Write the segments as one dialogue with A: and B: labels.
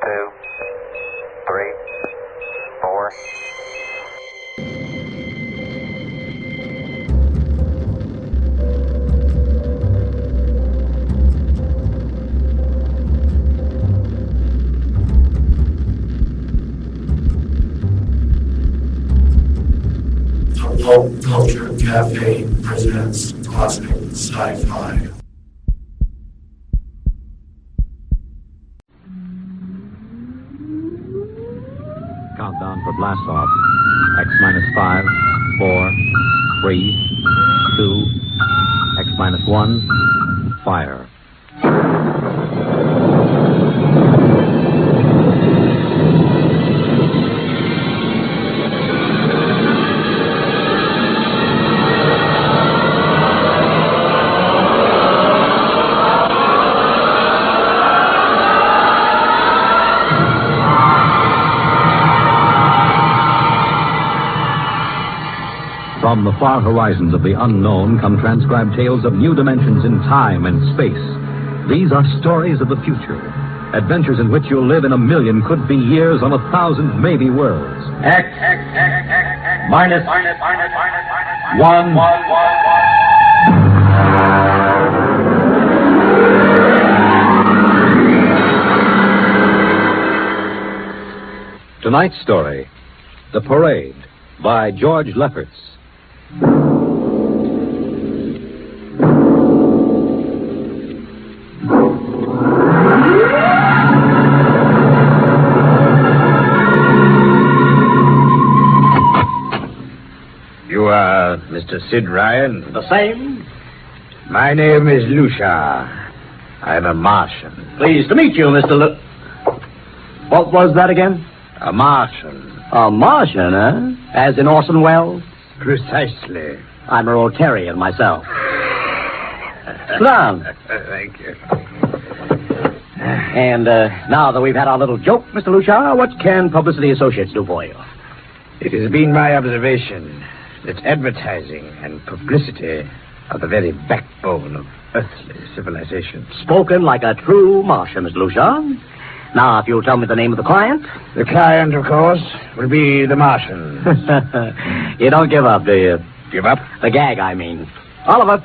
A: 2, 3, 4.
B: Pulp Culture Cafe presents classic sci-fi.
C: Countdown for blast off. X minus 5, 4, 3, 2, X minus 1, fire. From the far horizons of the unknown come transcribed tales of new dimensions in time and space. These are stories of the future. Adventures in which you'll live in a million could-be years on 1,000 maybe worlds.
D: X minus 1.
C: Tonight's story, The Parade, by George Lefferts.
D: You are Mr. Sid Ryan?
E: The same.
D: My name is Lucia. I'm a Martian.
E: Pleased to meet you, Mr. What was that again?
D: A Martian.
E: A Martian, eh? As in Orson Welles?
D: Precisely.
E: I'm a Rotarian myself. Sit down.
D: Thank you.
E: And now that we've had our little joke, Mr. Lucia, what can Publicity Associates do for you?
D: It has been my observation that advertising and publicity are the very backbone of earthly civilization.
E: Spoken like a true Martian, Mr. Lucia. Now, if you'll tell me the name of the client.
D: The client, of course, will be the Martian.
E: You don't give up, do you?
D: Give up?
E: The gag, I mean. Oliver.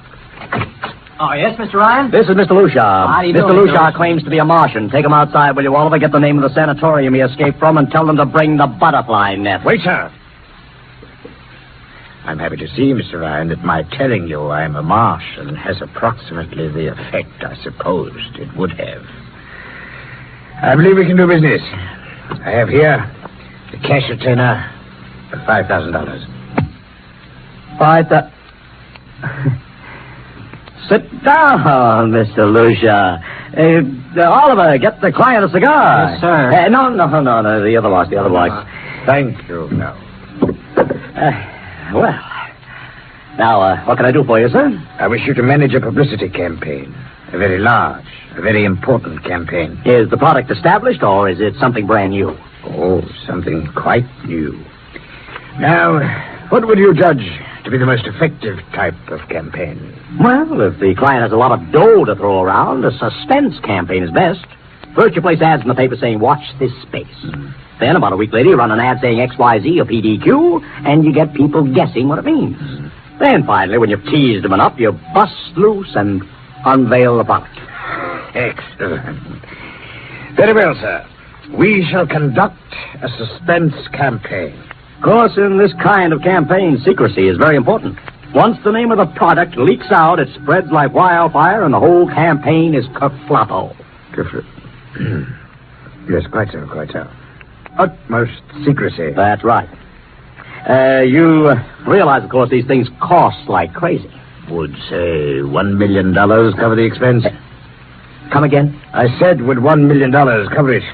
F: Oh, yes, Mr. Ryan?
E: This is Mr. Lucia.
F: How do you do,
E: Mr.
F: Mr.
E: Lucia
F: Lucia?
E: claims to be a Martian. Take him outside, will you, Oliver? Get the name of the sanatorium he escaped from and tell them to bring the butterfly net.
D: Wait, sir. I'm happy to see, Mr. Ryan, that my telling you I'm a Martian has approximately the effect I supposed it would have. I believe we can do business. I have here the cash retainer of $5,000.
E: Sit down, Mr. Lucia. Oliver, get the client a cigar.
F: Yes, sir.
E: No, the other box.
D: Thank you. No.
E: Well, now, what can I do for you, sir?
D: I wish you to manage a publicity campaign. A very large, a very important campaign.
E: Is the product established, or is it something brand new?
D: Oh, something quite new. Now, what would you judge to be the most effective type of campaign?
E: Well, if the client has a lot of dough to throw around, a suspense campaign is best. First, you place ads in the paper saying, watch this space. Then, about a week later, you run an ad saying XYZ or PDQ, and you get people guessing what it means. Then, finally, when you've teased them enough, you bust loose and unveil the product.
D: Excellent. Very well, sir. We shall conduct a suspense campaign.
E: Of course, in this kind of campaign, secrecy is very important. Once the name of the product leaks out, it spreads like wildfire, and the whole campaign is kerfloppo.
D: Yes, quite so. Utmost secrecy.
E: That's right. You realize, of course, these things cost like crazy.
D: Would, say, $1 million cover the expense?
E: Come again?
D: I said, would $1 million cover it?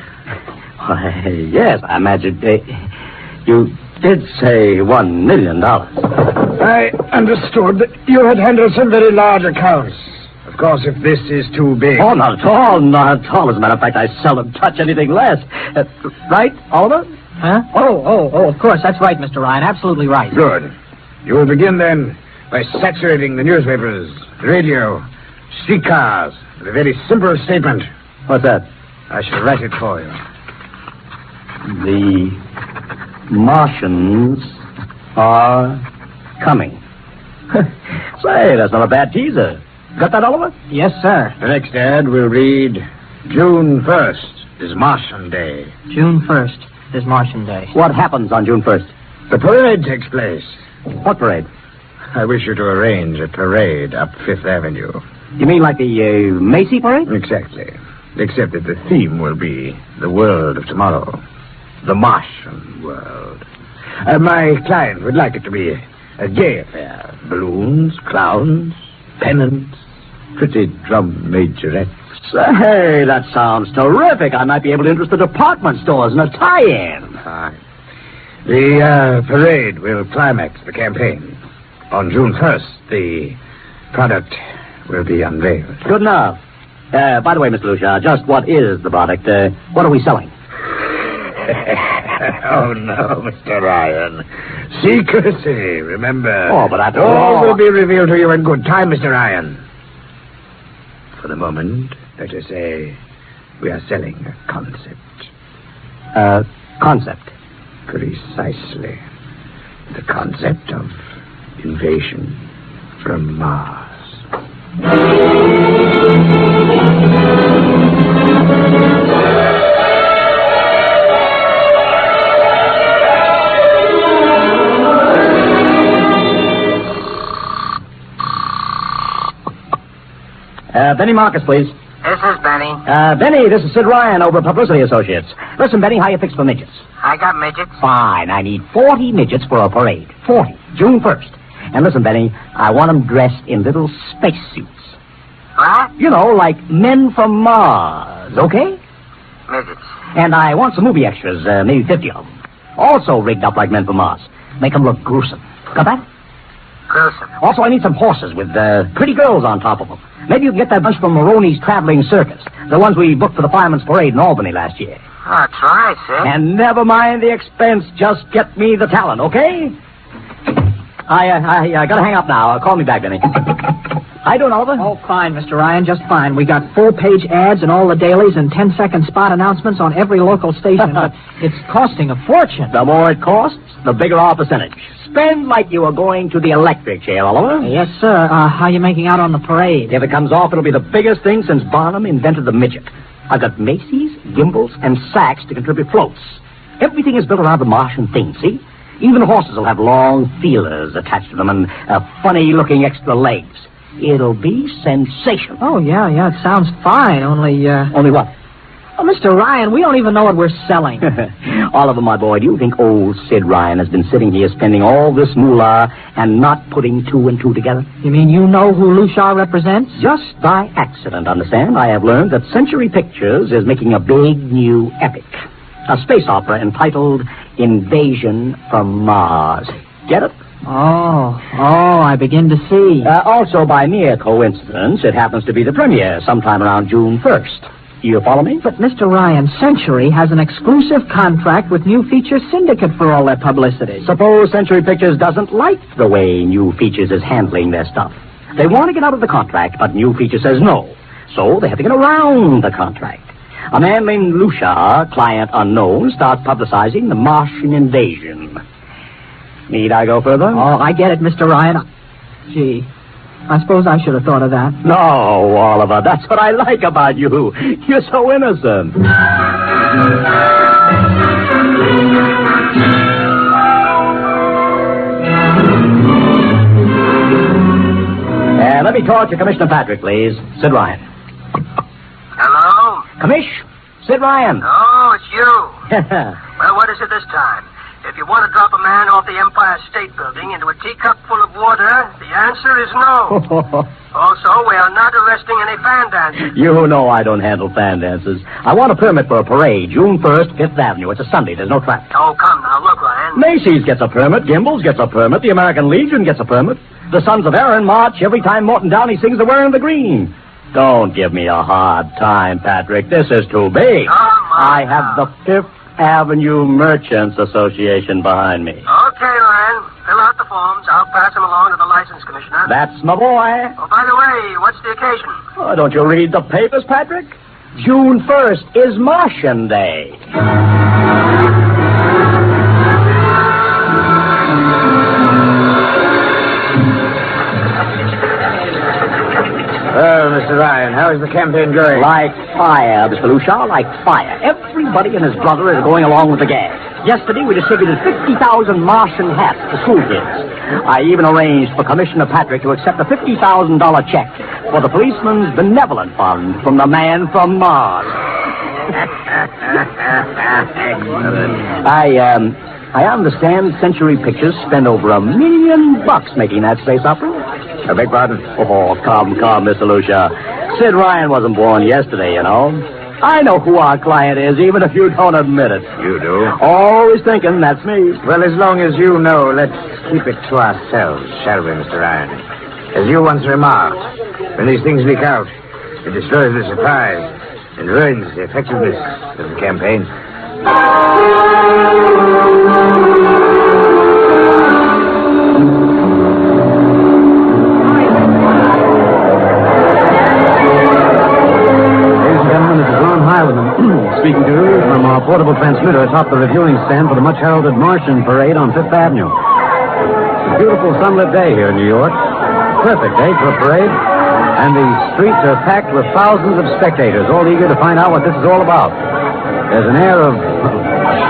E: Yes, I imagine. You did say $1 million.
D: I understood that you had handled some very large accounts. Of course, if this is too big...
E: Oh, not at all. As a matter of fact, I seldom touch anything less. Right, Oliver?
F: Huh? Oh, of course. That's right, Mr. Ryan. Absolutely right.
D: Good. You will begin, then, by saturating the newspapers, the radio, streetcars, with a very simple statement.
E: What's that?
D: I shall write it for you.
E: The Martians are coming. Say, that's not a bad teaser. Got that, Oliver?
F: Yes, sir.
D: The next ad will read, June 1st is Martian Day.
F: June 1st is Martian Day.
E: What happens on June 1st?
D: The parade takes place.
E: What parade?
D: I wish you to arrange a parade up Fifth Avenue.
E: You mean like the Macy parade?
D: Exactly. Except that the theme will be the world of tomorrow. The Martian world. My client would like it to be a gay affair. Balloons, clowns, pennants, pretty drum majorettes.
E: Say, that sounds terrific. I might be able to interest the department stores in a tie-in.
D: The parade will climax the campaign. On June 1st, the product will be unveiled.
E: Good enough. By the way, Mr. Lucia, just what is the product? What are we selling?
D: Oh, no, Mr. Ryan. Secrecy, remember.
E: Oh, but after
D: all will be revealed to you in good time, Mr. Ryan. For the moment, let us say we are selling a concept.
E: Concept?
D: Precisely. The concept of invasion from Mars.
E: Benny Marcus, please.
A: This is Benny.
E: Benny, this is Sid Ryan over at Publicity Associates. Listen, Benny, how you fix for midgets?
A: I got midgets.
E: Fine. I need 40 midgets for a parade. 40. June 1st. And listen, Benny, I want them dressed in little spacesuits.
A: What?
E: You know, like men from Mars, okay?
A: Midgets.
E: And I want some movie extras, maybe 50 of them. Also rigged up like men from Mars. Make them look gruesome. Got that?
A: Gruesome.
E: Also, I need some horses with pretty girls on top of them. Maybe you can get that bunch from Maroney's Traveling Circus. The ones we booked for the Fireman's Parade in Albany last year.
A: Oh, try, Sid.
E: And never mind the expense. Just get me the talent, okay? I gotta hang up now. Call me back, Benny. How you doing, Oliver?
F: Oh, fine, Mr. Ryan, just fine. We got full-page ads in all the dailies and 10-second spot announcements on every local station, but it's costing a fortune.
E: The more it costs, the bigger our percentage. Spend like you were going to the electric chair, Oliver.
F: Yes, sir. How you making out on the parade?
E: If it comes off, it'll be the biggest thing since Barnum invented the midget. I've got Macy's, gimbals, and sacks to contribute floats. Everything is built around the Martian theme, see? Even horses will have long feelers attached to them and funny-looking extra legs. It'll be sensational.
F: Oh, yeah, it sounds fine, only...
E: Only what?
F: Oh, Mr. Ryan, we don't even know what we're selling.
E: Oliver, my boy, do you think old Sid Ryan has been sitting here spending all this moolah and not putting two and two together?
F: You mean you know who Lucia represents?
E: Just by accident, understand? I have learned that Century Pictures is making a big new epic. A space opera entitled Invasion from Mars. Get it?
F: Oh, I begin to see.
E: Also, by mere coincidence, it happens to be the premiere sometime around June 1st. You follow me?
F: But, Mr. Ryan, Century has an exclusive contract with New Features Syndicate for all their publicity.
E: Suppose Century Pictures doesn't like the way New Features is handling their stuff. They want to get out of the contract, but New Features says no. So they have to get around the contract. A man named Lucia, client unknown, starts publicizing the Martian invasion. Need I go further?
F: Oh, I get it, Mr. Ryan. Gee, I suppose I should have thought of that.
E: No, Oliver, that's what I like about you. You're so innocent. Let me talk to Commissioner Patrick, please. Sid Ryan.
A: Hello?
E: Commish? Sid Ryan.
A: Oh, it's you. Well, what is it this time? If you want to drop a man off the Empire State Building into a teacup full of water, the answer is no. Also, we are not arresting any fan dancers.
E: You know I don't handle fan dances. I want a permit for a parade, June 1st, 5th Avenue. It's a Sunday. There's no traffic.
A: Oh, come now. Look, Ryan.
E: Macy's gets a permit. Gimbals gets a permit. The American Legion gets a permit. The Sons of Erin march every time Morton Downey sings the Wearing the Green. Don't give me a hard time, Patrick. This is too big. I have the 5th Avenue Merchants Association behind me.
A: Okay, Ryan. Fill out the forms. I'll pass them along to the license commissioner.
E: That's my boy.
A: Oh, by the way, what's the occasion?
E: Oh, don't you read the papers, Patrick? June 1st is Martian Day.
D: Well, Mr. Ryan, how is the campaign going?
E: Like fire, Mr. Lucia, like fire. Everybody and his brother is going along with the gag. Yesterday, we distributed 50,000 Martian hats to school kids. I even arranged for Commissioner Patrick to accept a $50,000 check for the Policeman's Benevolent Fund from the man from Mars.
D: Excellent.
E: I understand Century Pictures spent over $1 million making that space opera.
D: I beg pardon?
E: Oh, come, Mr. Lucia. Sid Ryan wasn't born yesterday, you know. I know who our client is, even if you don't admit it.
D: You do?
E: Always thinking that's me.
D: Well, as long as you know, let's keep it to ourselves, shall we, Mr. Ryan? As you once remarked, when these things leak out, it destroys the surprise and ruins the effectiveness of the campaign.
C: Speaking to you from our portable transmitter atop the reviewing stand for the much-heralded Martian Parade on Fifth Avenue. It's a beautiful sunlit day here in New York. Perfect day for a parade. And the streets are packed with thousands of spectators, all eager to find out what this is all about. There's an air of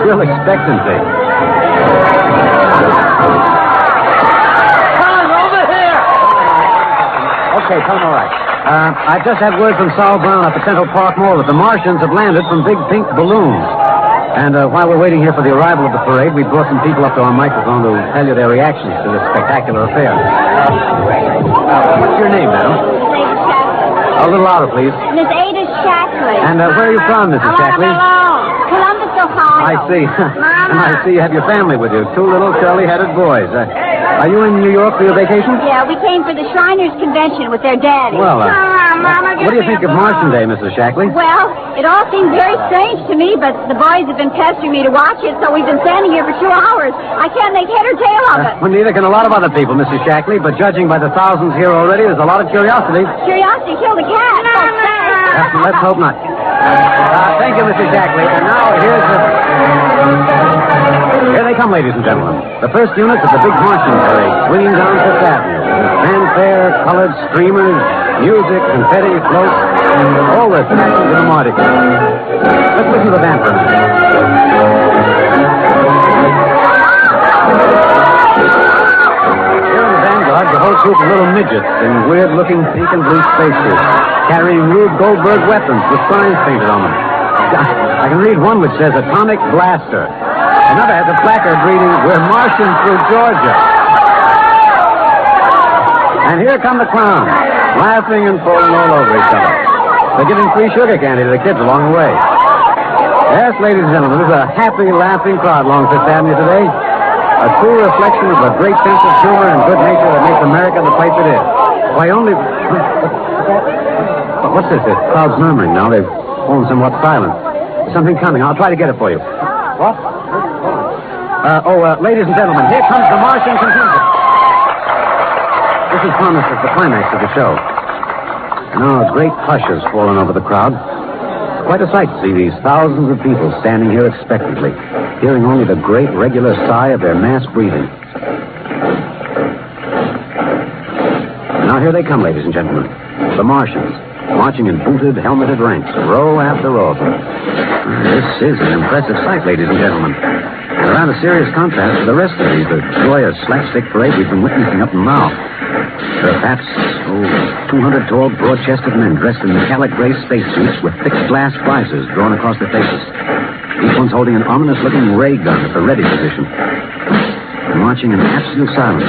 C: shrill expectancy.
F: Come over here!
C: Okay, come all right. I've just had word from Saul Brown at the Central Park Mall that the Martians have landed from big pink balloons. And while we're waiting here for the arrival of the parade, we brought some people up to our microphone to tell you their reactions to this spectacular affair. What's your name, madam? A little louder, please.
G: Miss Ada Shackley.
C: And where are you from, Mrs. Shackley?
G: Columbus, Ohio.
C: I see. And I see you have your family with you. Two little curly-headed boys. Are you in New York for your vacation?
G: Yeah, we came for the Shriners Convention with their daddy.
C: Well,
G: Mama,
C: what do you think of Martian Day, Mrs. Shackley?
G: Well, it all seems very strange to me, but the boys have been pestering me to watch it, so we've been standing here for 2 hours. I can't make head or tail of it.
C: Well, neither can a lot of other people, Mrs. Shackley, but judging by the thousands here already, there's a lot of curiosity.
G: Curiosity killed a cat.
C: Let's hope not. Thank you, Mrs. Shackley. And now here they come, ladies and gentlemen. The first units of the big Martian Parade swinging down Fifth Avenue. Fanfare, colored streamers, music, confetti, floats, all the attractions of the Mardi Gras. Let's listen to the band for a minute. Here in the vanguard, the whole troop of little midgets in weird-looking pink and blue spacesuits, carrying Rube Goldberg weapons with signs painted on them. I can read one which says Atomic Blaster. Another has a placard reading, "We're marching through Georgia." And here come the clowns, laughing and falling all over each other. They're giving free sugar candy to the kids along the way. Yes, ladies and gentlemen, there's a happy, laughing crowd along Fifth Avenue today. A true reflection of the great sense of humor and good nature that makes America the place it is. Why, only... What's this? The crowd's murmuring now. They've fallen somewhat silent. There's something coming. I'll try to get it for you. What? Ladies and gentlemen, here comes the Martian contingent. This is promised as the climax of the show. Now a great hush has fallen over the crowd. It's quite a sight to see these thousands of people standing here expectantly, hearing only the great regular sigh of their mass breathing. Now here they come, ladies and gentlemen. The Martians, marching in booted, helmeted ranks, row after row of them. This is an impressive sight, ladies and gentlemen. A rather serious contrast to the rest of the joyous slapstick parade we've been witnessing up to now. There are perhaps, 200 tall, broad-chested men dressed in metallic gray spacesuits with thick glass visors drawn across their faces. Each one's holding an ominous-looking ray gun at the ready position. They're marching in absolute silence,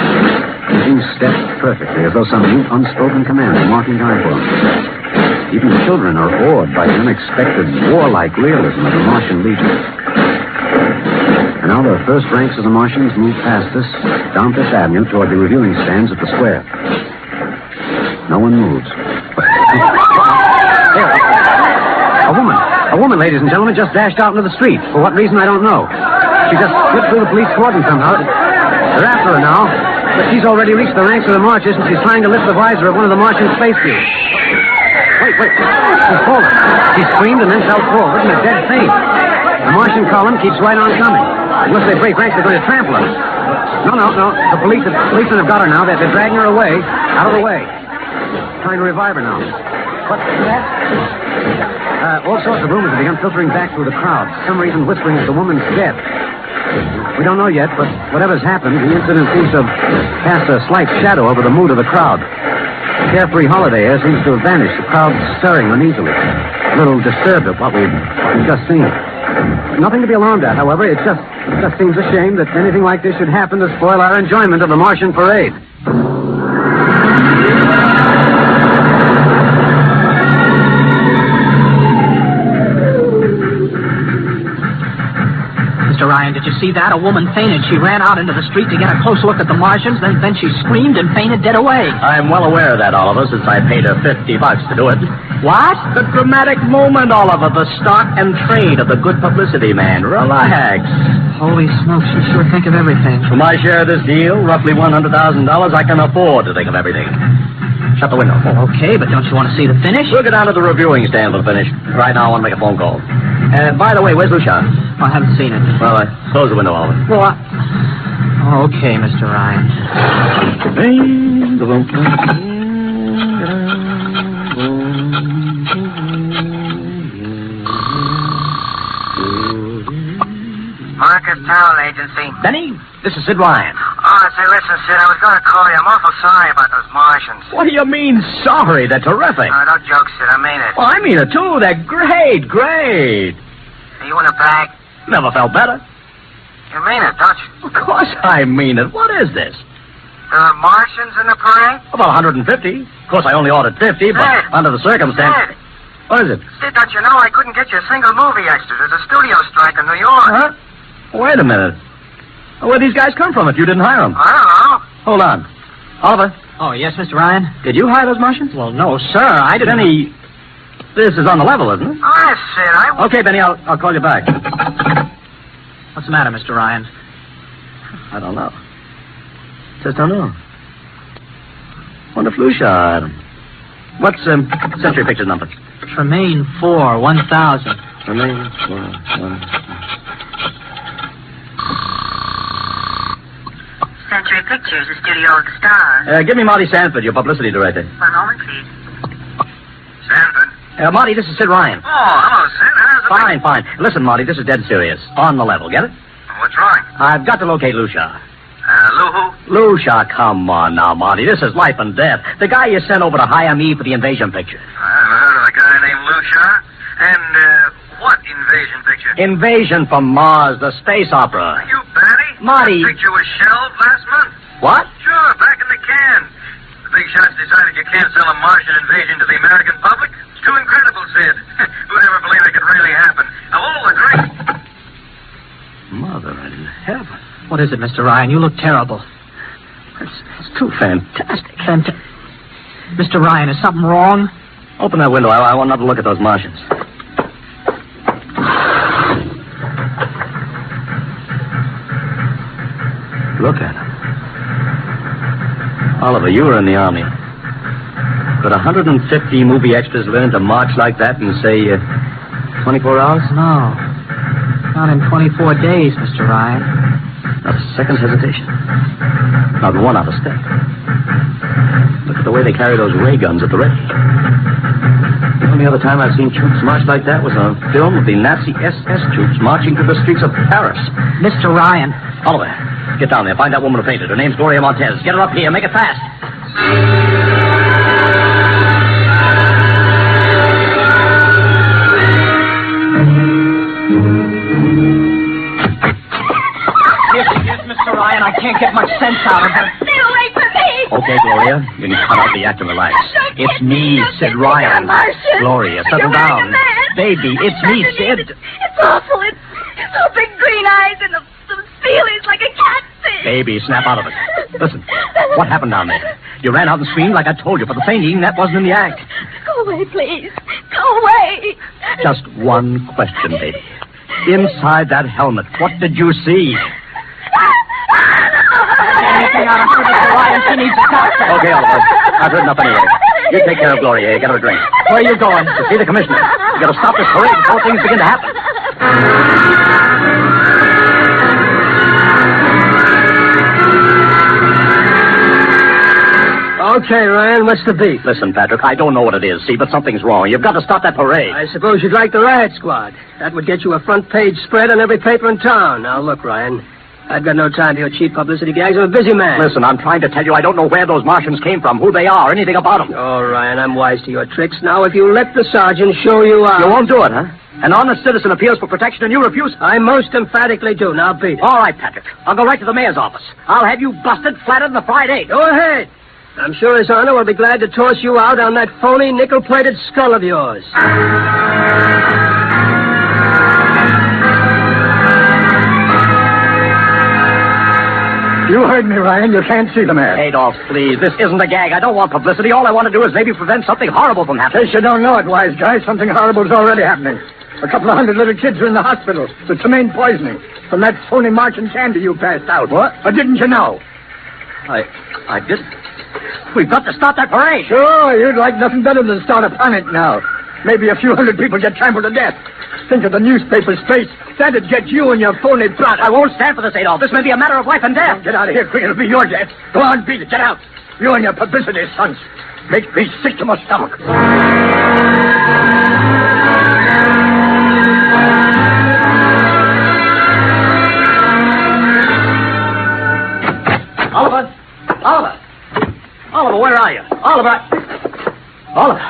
C: keeping step perfectly, as though some mute, unspoken command is marking time for them. Even children are awed by the unexpected, warlike realism of the Martian Legion. And now the first ranks of the Martians move past us, down Fifth Avenue toward the reviewing stands at the square. No one moves. There. A woman, ladies and gentlemen, just dashed out into the street. For what reason, I don't know. She just slipped through the police cordon somehow. They're after her now, but she's already reached the ranks of the marchers, and she's trying to lift the visor of one of the Martian spacesuits. Wait. She's fallen. She screamed and then fell forward in a dead faint.
H: The Martian column keeps right on coming. Unless they break ranks, they're going to trample us. No. The policemen have got her now. They're dragging her away. Out of the way. Trying to revive her now. What's that? All sorts of rumors have begun filtering back through the crowd. For some reason whispering that the woman's dead. We don't know yet, but whatever's happened, the incident seems to have cast a slight shadow over the mood of the crowd. The carefree holiday air seems to have vanished. The crowd's stirring uneasily. A little disturbed at what we've just seen. Nothing to be alarmed at, however. It just seems a shame that anything like this should happen to spoil our enjoyment of the Martian parade.
F: Mr. Ryan, did you see that? A woman fainted. She ran out into the street to get a close look at the Martians, then she screamed and fainted dead away.
E: I'm well aware of that, Oliver, since I paid her $50 to do it.
F: What?
E: The dramatic moment, Oliver. The stock and trade of the good publicity man. Relax.
F: Holy smokes, you sure think of everything.
E: For my share of this deal, roughly $100,000, I can afford to think of everything. Shut the window.
F: Okay, but don't you want to see the finish?
E: We'll go down to the reviewing stand for the finish. Right now, I want to make a phone call. By the way, where's Lucia?
F: I haven't seen it.
E: Well, close the window, Oliver.
F: Well, okay, Mr. Ryan.
A: Marcus Town Agency.
E: Benny, this is Sid Ryan.
A: Oh, say, listen, Sid, I was going to call you. I'm awful sorry about those Martians.
E: What do you mean, sorry? They're terrific.
A: No, don't joke, Sid. I mean it.
E: Well, I mean it, too. They're great.
A: Are you in a bag?
E: Never felt better.
A: You mean it, don't you?
E: Of course I mean it. What is this?
A: There are Martians in the parade?
E: About 150. Of course, I only ordered 50, but
A: Sid.
E: under the circumstances...
A: Sid.
E: What is it?
A: Sid, don't you know I couldn't get you a single movie extra? There's a studio strike in New York.
E: Huh? Wait a minute. Where'd these guys come from if you didn't hire them?
A: I don't know.
E: Hold on. Oliver,
F: Oh, yes, Mr. Ryan?
E: did you hire those Martians?
F: Well, no, sir. I didn't...
E: Benny, this is on the level, isn't it?
A: Honest, Sid,
E: Okay, Benny, I'll call you back.
F: What's the matter, Mr. Ryan?
E: I don't know. Just don't know. Wonder if Lucia hired him. What's Century Pictures number?
F: Tremaine 4, 1000.
E: Tremaine 4, 1.
I: Century Pictures, the studio of the stars.
E: Give me Marty Sanford, your publicity director.
I: One moment, please.
A: Sanford.
E: Marty, this is Sid Ryan.
A: Oh, hello, Sid. How's it
E: Fine. Listen, Marty, this is dead serious. On the level, get it?
A: What's wrong?
E: I've got to locate Lucia.
A: Lou who?
E: Lucia, come on now, Marty. This is life and death. The guy you sent over to hire me for the invasion picture.
A: I haven't heard of a guy named Lucia. And, what invasion picture?
E: Invasion from Mars, the space opera.
A: Are you batty?
E: Marty.
A: The picture was shelved last month.
E: What?
A: Sure, back in the can. The big shots decided you can't sell a Martian invasion to the American public. It's too incredible, Sid. Who'd ever believe it could really happen? Now, all the great...
E: Mother in heaven.
F: What is it, Mr. Ryan? You look terrible.
E: It's too fantastic.
F: Mr. Ryan, is something wrong?
E: Open that window. I want another look at those Martians. Look at them. Oliver, you were in the Army. Could 150 movie extras learn to march like that in, say, 24 hours?
F: No. Not in 24 days, Mr. Ryan.
E: Not a second's hesitation. Not one out of step. Look at the way they carry those ray guns at the ready. The only other time I've seen troops march like that was on a film of the Nazi SS troops marching through the streets of Paris.
F: Mr. Ryan.
E: Oliver, get down there. Find that woman who fainted. Her name's Gloria Montez. Get her up here. Make it fast.
F: Yes, Mr. Ryan, I can't get much sense out of her.
G: Stay away from me!
E: Okay, Gloria. You can cut out the act and relax. It's me, Sid Ryan. Gloria, settle down. Baby, it's me, Sid.
G: It's awful. It's so big green eyes and those feelings like a cat's thing.
E: Baby, snap out of it. Listen, what happened down there? You ran out and screamed like I told you for the fainting. That wasn't in the act.
G: Go away, please. Go away.
E: Just one question, baby. Inside that helmet, what did you see?
F: Anything out of her, Mr. Ryan, she needs a doctor.
E: Okay, Oliver. I've heard enough anyway. You take care of Gloria. Get her a drink.
F: Where are you going?
E: To see the commissioner. You gotta stop this parade before things begin to happen.
A: Okay, Ryan, what's the beef?
E: Listen, Patrick, I don't know what it is, see, but something's wrong. You've got to stop that parade.
A: I suppose you'd like the riot squad. That would get you a front-page spread on every paper in town. Now, look, Ryan, I've got no time for your cheap publicity gags. I'm a busy man.
E: Listen, I'm trying to tell you I don't know where those Martians came from, who they are, anything about them.
A: Oh, Ryan, I'm wise to your tricks. Now, if you let the sergeant show you out...
E: You won't do it, huh? An honest citizen appeals for protection and you refuse?
A: I most emphatically do. Now, beat it.
E: All right, Patrick. I'll go right to the mayor's office. I'll have you busted flatter than the fried egg.
A: Go ahead. I'm sure His Honor will be glad to toss you out on that phony nickel-plated skull of yours.
H: You heard me, Ryan. You can't see the mayor.
E: Adolf, please. This isn't a gag. I don't want publicity. All I want to do is maybe prevent something horrible from
H: In
E: happening.
H: case you don't know it, wise guy, something horrible is already happening. A couple of hundred little kids are in the hospital with ptomaine poisoning from that phony Martian candy you passed out.
E: What?
H: Or didn't you know?
E: I didn't. We've got to stop that parade.
H: Sure, you'd like nothing better than to start a panic now. Maybe a few hundred people get trampled to death. Think of the newspaper's face. That'd get you and your phony plot.
E: I won't stand for this, Adolf. This may be a matter of life and death.
H: Get out of here, quick. It'll be your death. Go on, beat it. Get out. You and your publicity stunts make me sick to my stomach.
E: Oliver! Oliver! Oliver, where are you? Oliver! Oliver!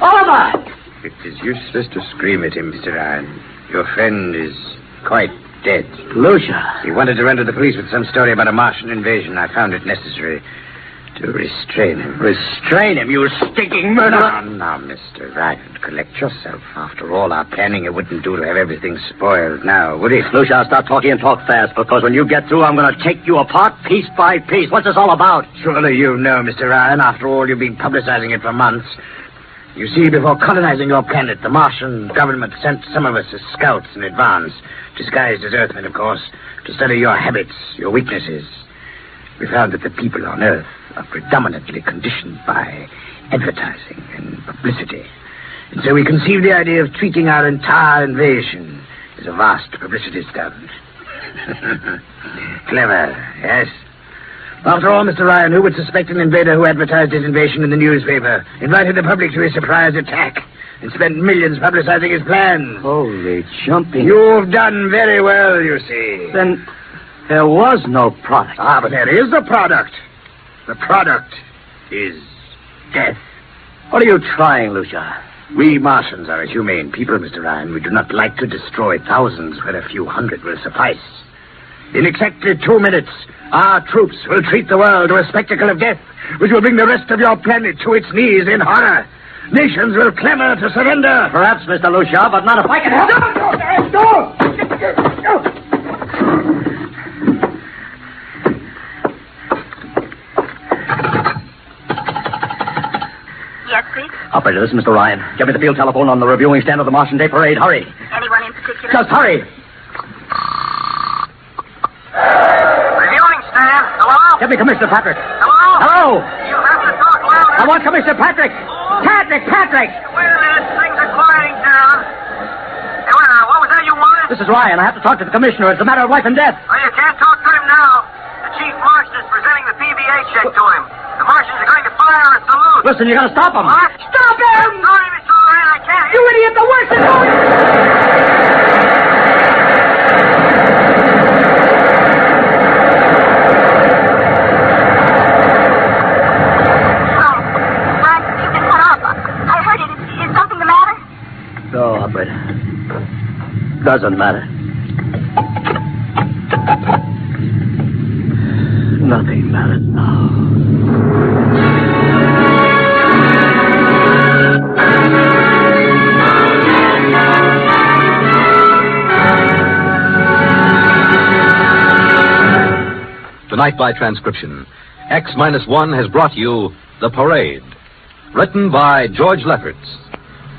E: Oliver!
D: It is useless to scream at him, Mr. Ryan. Your friend is quite dead.
E: Lucia.
D: He wanted to run to the police with some story about a Martian invasion. I found it necessary to restrain him.
E: Restrain him, you stinking murderer!
D: Now, Mr. Ryan, collect yourself. After all our planning, it wouldn't do to have everything spoiled now, would it?
E: Lucia, I'll start talking and talk fast, because when you get through, I'm going to take you apart piece by piece. What's this all about?
D: Surely you know, Mr. Ryan. After all, you've been publicizing it for months. You see, before colonizing your planet, the Martian government sent some of us as scouts in advance, disguised as Earthmen, of course, to study your habits, your weaknesses. We found that the people on Earth are predominantly conditioned by advertising and publicity. And so we conceived the idea of treating our entire invasion as a vast publicity stunt. Clever, yes? After all, Mr. Ryan, who would suspect an invader who advertised his invasion in the newspaper, invited the public to a surprise attack, and spent millions publicizing his plans?
E: Holy jumping.
D: You've done very well, you see.
E: Then there was no product.
D: Ah, but there is a product. The product is death.
E: What are you trying, Lucia?
D: We Martians are a humane people, Mr. Ryan. We do not like to destroy thousands where a few hundred will suffice. In exactly 2 minutes, our troops will treat the world to a spectacle of death, which will bring the rest of your planet to its knees in horror. Nations will clamor to surrender.
E: Perhaps, Mr. Lucia, but not if I can help it.
H: No!
I: Yes, please?
E: Operator, this is Mr. Ryan. Get me the field telephone on the reviewing stand of the Martian Day Parade. Hurry.
I: Anyone in particular?
E: Just hurry.
A: Reviewing stand. Hello?
E: Get me Commissioner Patrick.
A: Hello?
E: Hello.
A: You have to talk louder.
E: I want Commissioner Patrick. Patrick!
A: Wait a minute. Things are quieting down. Hey, wait now. What was that you wanted?
E: This is Ryan. I have to talk to the commissioner. It's a matter of life and death.
A: Oh, you can't talk to him now. The Chief Martian is presenting the PVA check to him. The Martians are going to fire a salute.
E: Listen, you gotta stop him.
A: What?
E: Stop him!
A: Sorry, Mr. Ryan, I can't.
E: You idiot! The worst is going!
G: Frank, you've been cut off. I heard it. Is something the matter?
E: No, operator. Doesn't matter. Nothing matters now.
C: Tonight by transcription, X-1 has brought you The Parade. Written by George Lefferts.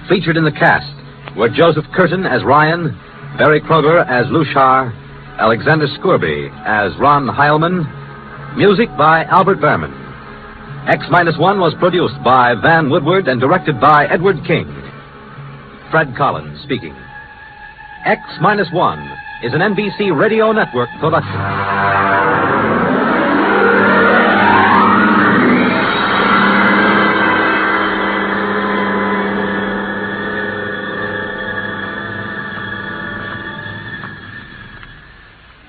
C: Featured in the cast were Joseph Curtin as Ryan, Barry Kroger as Luchar, Alexander Scourby as Ron Heilman. Music by Albert Behrman. X-1 was produced by Van Woodward and directed by Edward King. Fred Collins speaking. X-1 is an NBC Radio Network production.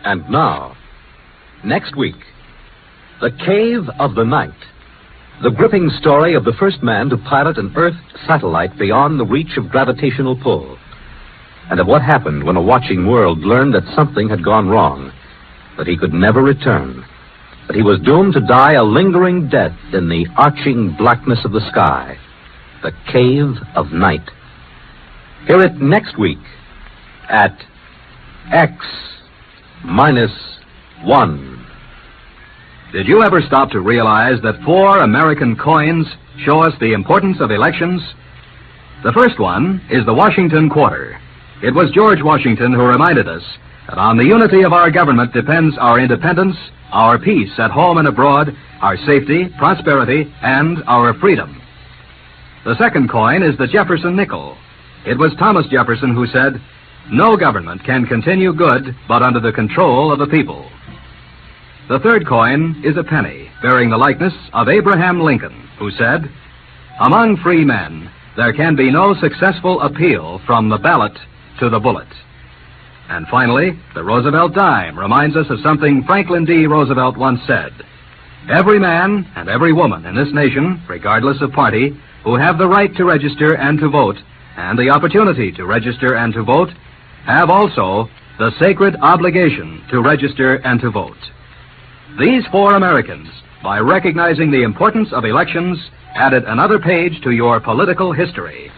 C: And now, next week, The Cave of the Night. The gripping story of the first man to pilot an Earth satellite beyond the reach of gravitational pull. And of what happened when a watching world learned that something had gone wrong, that he could never return, that he was doomed to die a lingering death in the arching blackness of the sky. The Cave of Night. Hear it next week at X-1.
J: Did you ever stop to realize that 4 American coins show us the importance of elections? The first one is the Washington Quarter. It was George Washington who reminded us that on the unity of our government depends our independence, our peace at home and abroad, our safety, prosperity, and our freedom. The second coin is the Jefferson nickel. It was Thomas Jefferson who said, "No government can continue good but under the control of the people." The third coin is a penny, bearing the likeness of Abraham Lincoln, who said, "Among free men, there can be no successful appeal from the ballot to the bullet." And finally, the Roosevelt dime reminds us of something Franklin D. Roosevelt once said. "Every man and every woman in this nation, regardless of party, who have the right to register and to vote, and the opportunity to register and to vote, have also the sacred obligation to register and to vote." These 4 Americans, by recognizing the importance of elections, added another page to your political history.